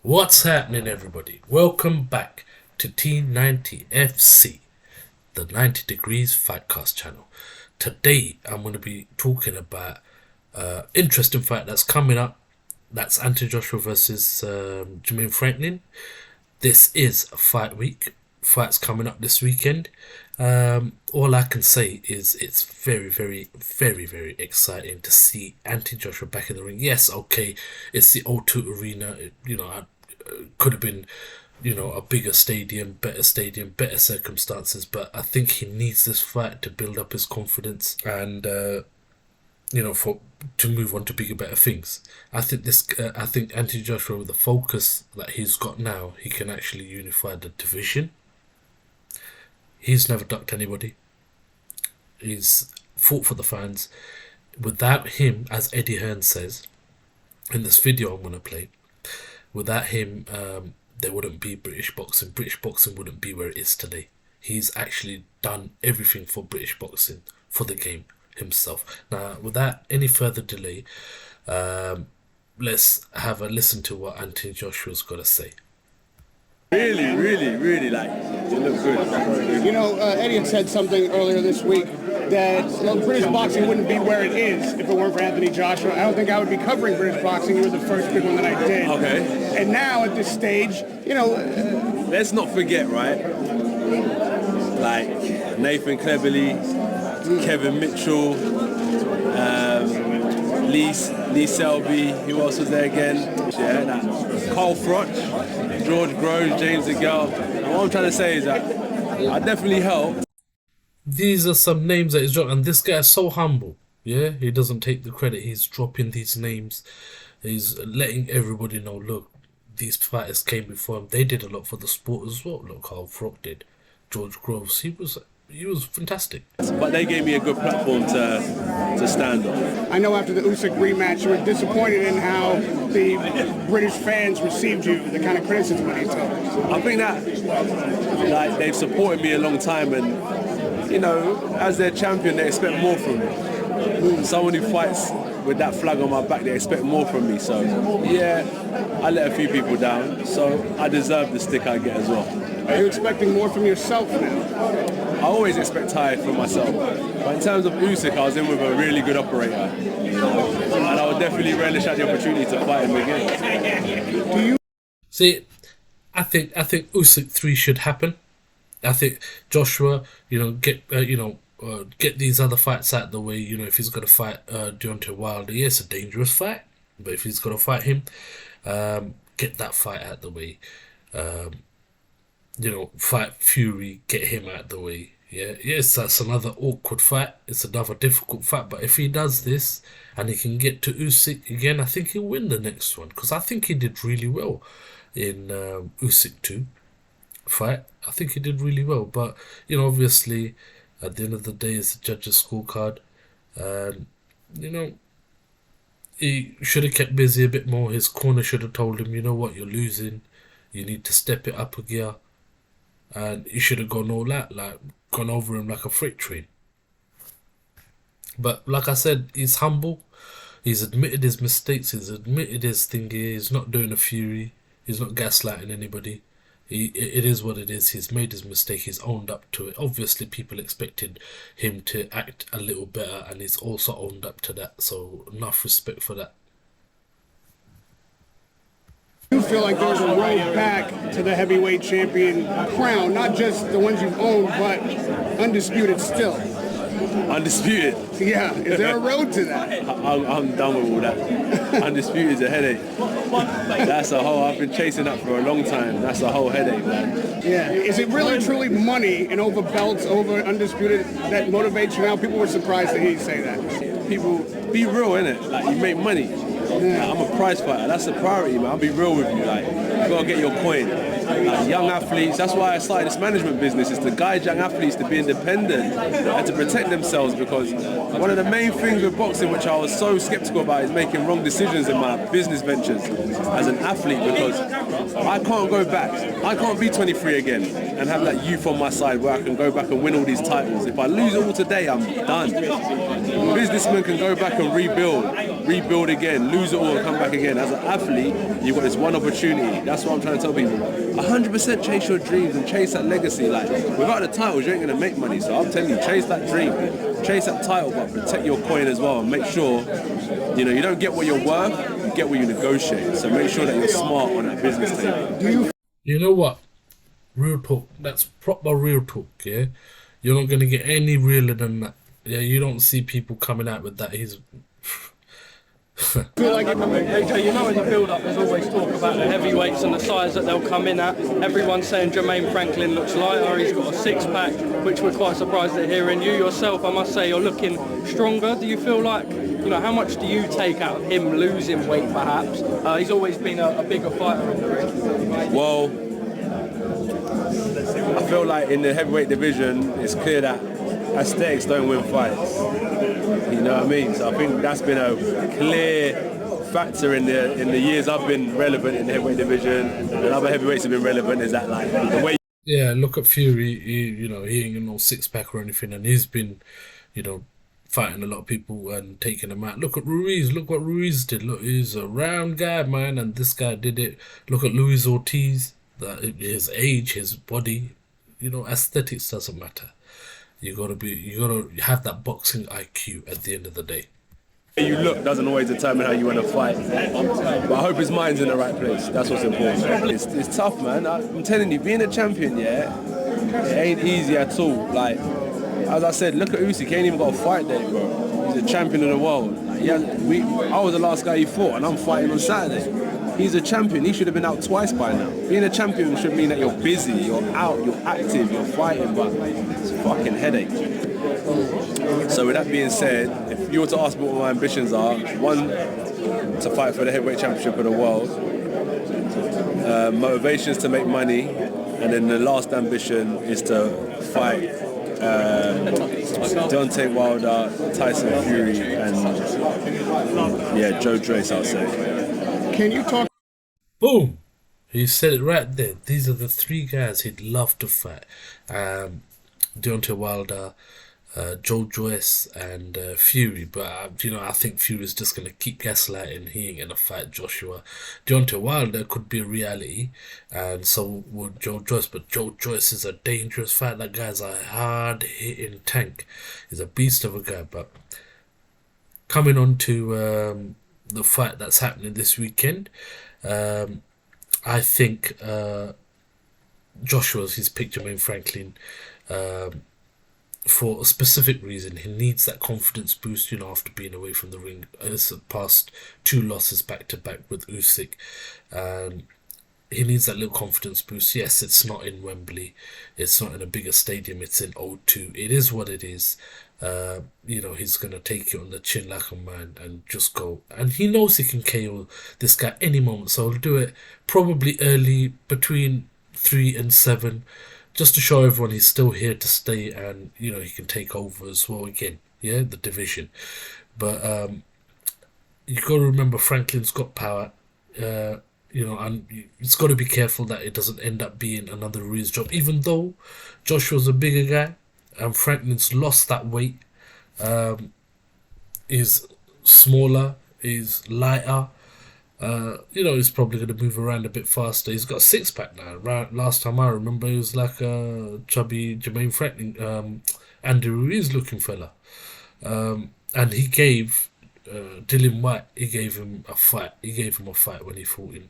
What's happening, everybody? Welcome back to T90 FC, the 90 Degrees Fightcast channel. Today, I'm going to be talking about interesting fight that's coming up. That's Anthony Joshua versus Jermaine Franklin. This is a fight week. Fights coming up this weekend. All I can say is it's very, very, very, very exciting to see Anthony Joshua back in the ring. Yes, okay, it's the O2 Arena. I could have been, a bigger stadium, better circumstances. But I think he needs this fight to build up his confidence and to move on to bigger, better things. I think Anthony Joshua, with the focus that he's got now, he can actually unify the division. He's never ducked anybody. He's fought for the fans. Without him, as Eddie Hearn says in this video I'm going to play, without him, there wouldn't be British boxing. British boxing wouldn't be where it is today. He's actually done everything for British boxing, for the game himself. Now, without any further delay, let's have a listen to what Anthony Joshua's got to say. Really, you look good. Eddie had said something earlier this week that British boxing wouldn't be where it is if it weren't for Anthony Joshua. I don't think I would be covering British boxing. You were the first big one that I did. Okay. And now at this stage, let's not forget, right? Like Nathan Cleverly, Kevin Mitchell, Lee Selby, who else was there again? Yeah, Carl Froch, George Groves, James DeGale. And what I'm trying to say is that I definitely helped. These are some names that he's dropped, and this guy is so humble. Yeah, he doesn't take the credit. He's dropping these names. He's letting everybody know, look, these fighters came before him. They did a lot for the sport as well. Look, Carl Froch did. George Groves, he was fantastic. But they gave me a good platform to stand on. I know after the Usyk rematch, you were disappointed in how the British fans received you, the kind of criticism that he took. I think that they've supported me a long time, and as their champion, they expect more from me. Someone who fights with that flag on my back, they expect more from me. So yeah, I let a few people down, so I deserve the stick I get as well. Are you expecting more from yourself now? I always expect high from myself. But in terms of Usyk, I was in with a really good operator. And I would definitely relish out the opportunity to fight him again. See, I think Usyk 3 should happen. I think Joshua, get these other fights out of the way. If he's going to fight Deontay Wilder, it's a dangerous fight. But if he's going to fight him, get that fight out of the way. Fight Fury, get him out of the way. Yeah, yes, that's another awkward fight. It's another difficult fight. But if he does this and he can get to Usyk again, I think he'll win the next one. Because I think he did really well in Usyk 2 fight. I think he did really well. But, obviously, at the end of the day, it's the judge's scorecard. And, he should have kept busy a bit more. His corner should have told him, you know what, you're losing. You need to step it up a gear. And he should have gone all that, gone over him like a freight train. But like I said, he's humble. He's admitted his mistakes. He's admitted his thing here. He's not doing a fury. He's not gaslighting anybody. It is what it is. He's made his mistake. He's owned up to it. Obviously, people expected him to act a little better, and he's also owned up to that. So enough respect for that. Do you feel like there's a road back to the heavyweight champion crown, not just the ones you've owned, but undisputed still? Undisputed? Yeah, is there a road to that? I'm done with all that. Undisputed is a headache. I've been chasing that for a long time. That's a whole headache, man. Yeah, is it really truly money and over belts, over undisputed that motivates you now? People were surprised to hear you say that. People, be real, innit? You make money. Yeah. I'm a prize fighter. That's the priority, man. I'll be real with you. You gotta get your coin. Young athletes. That's why I started this management business. Is to guide young athletes to be independent and to protect themselves. Because one of the main things with boxing, which I was so skeptical about, is making wrong decisions in my business ventures as an athlete. Because I can't go back. I can't be 23 again and have that youth on my side where I can go back and win all these titles. If I lose it all today, I'm done. Businessmen can go back and rebuild. rebuild again, lose it all, and come back again. As an athlete, you've got this one opportunity. That's what I'm trying to tell people. 100% chase your dreams and chase that legacy. Like, without the titles, you ain't gonna make money. So I'm telling you, chase that dream, chase that title, but protect your coin as well, and make sure, you know, you don't get what you're worth, you get what you negotiate. So make sure that you're smart on that business table. You know what? Real talk. That's proper real talk, yeah? You're not going to get any realer than that. Yeah, you don't see people coming out with that. He's... AJ, you know in the build-up there's always talk about the heavyweights and the size that they'll come in at. Everyone's saying Jermaine Franklin looks lighter, he's got a six-pack, which we're quite surprised at hearing. You yourself, I must say, you're looking stronger. Do you feel like, you know, how much do you take out of him losing weight perhaps? He's always been a bigger fighter in the ring. Well, I feel like in the heavyweight division, it's clear that aesthetics don't win fights. You know what I mean? So I think that's been a clear factor in the years I've been relevant in the heavyweight division, and other heavyweights have been relevant. Is that like the way? Yeah, look at Fury. He ain't got no six-pack or anything, and he's been, fighting a lot of people and taking them out. Look at Ruiz. Look what Ruiz did. Look, he's a round guy, man, and this guy did it. Look at Luis Ortiz. His age, his body, aesthetics doesn't matter. You gotta have that boxing IQ at the end of the day. You look doesn't always determine how you want to fight, but I hope his mind's in the right place. That's what's important. It's tough, man. I'm telling you, being a champion, it ain't easy at all. Like, as I said, look at Usyk. He ain't even got a fight day, bro. He's a champion of the world. Like, I was the last guy he fought, and I'm fighting on Saturday. He's a champion. He should have been out twice by now. Being a champion should mean that you're busy, you're out, you're active, you're fighting, but it's a fucking headache. So with that being said, if you were to ask me what my ambitions are, one, to fight for the heavyweight championship of the world, motivations to make money, and then the last ambition is to fight Deontay Wilder, Tyson Fury, and Joe Joyce, I'll say. Can you talk? Boom! He said it right there. These are the three guys he'd love to fight. Deontay Wilder, Joe Joyce, and Fury. But, I think Fury's just going to keep gaslighting. He ain't going to fight Joshua. Deontay Wilder could be a reality, and so would Joe Joyce. But Joe Joyce is a dangerous fight. That guy's a hard-hitting tank. He's a beast of a guy. But coming on to the fight that's happening this weekend, I think he's picked Jermaine Franklin for a specific reason. He needs that confidence boost, after being away from the ring. It's past 2 losses back to back with Usyk. He needs that little confidence boost. Yes, it's not in Wembley. It's not in a bigger stadium. It's in O2. It is what it is. He's going to take it on the chin like a man and just go. And he knows he can KO this guy any moment. So he'll do it probably early, between 3 and 7, just to show everyone he's still here to stay, and, he can take over as well again. Yeah, the division. But you got to remember Franklin's got power. And it's got to be careful that it doesn't end up being another Ruiz job. Even though Joshua's a bigger guy and Franklin's lost that weight, he's smaller, he's lighter. He's probably going to move around a bit faster. He's got a 6-pack now. Right, last time I remember, he was like a chubby Jermaine Franklin, Andy Ruiz looking fella. And he gave Dillian White, he gave him a fight. He gave him a fight when he fought him.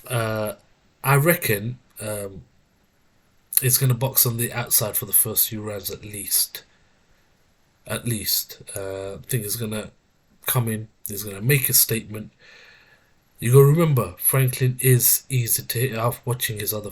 I reckon he's going to box on the outside for the first few rounds at least. I think he's going to come in. He's going to make a statement. You got to remember, Franklin is easy to hit. After watching his other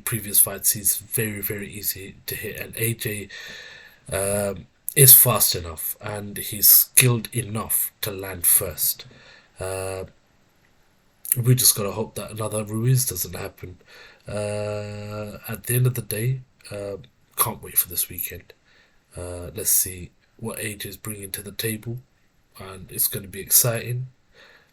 previous fights, he's very, very easy to hit. And AJ is fast enough, and he's skilled enough to land first. We just got to hope that another Ruiz doesn't happen. At the end of the day, can't wait for this weekend. Let's see what AJ is bringing to the table, and it's going to be exciting.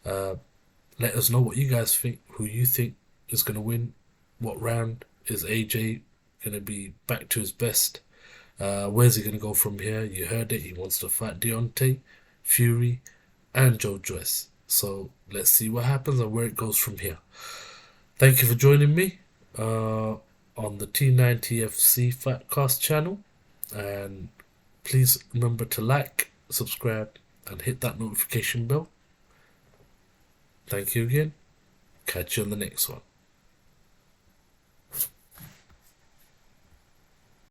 Let us know what you guys think, who you think is going to win, what round. Is AJ going to be back to his best? Where's he going to go from here? You heard it. He wants to fight Deontay, Fury, and Joe Joyce. So let's see what happens and where it goes from here. Thank you for joining me on the T90FC Fightcast channel. And please remember to like, subscribe, and hit that notification bell. Thank you again. Catch you on the next one.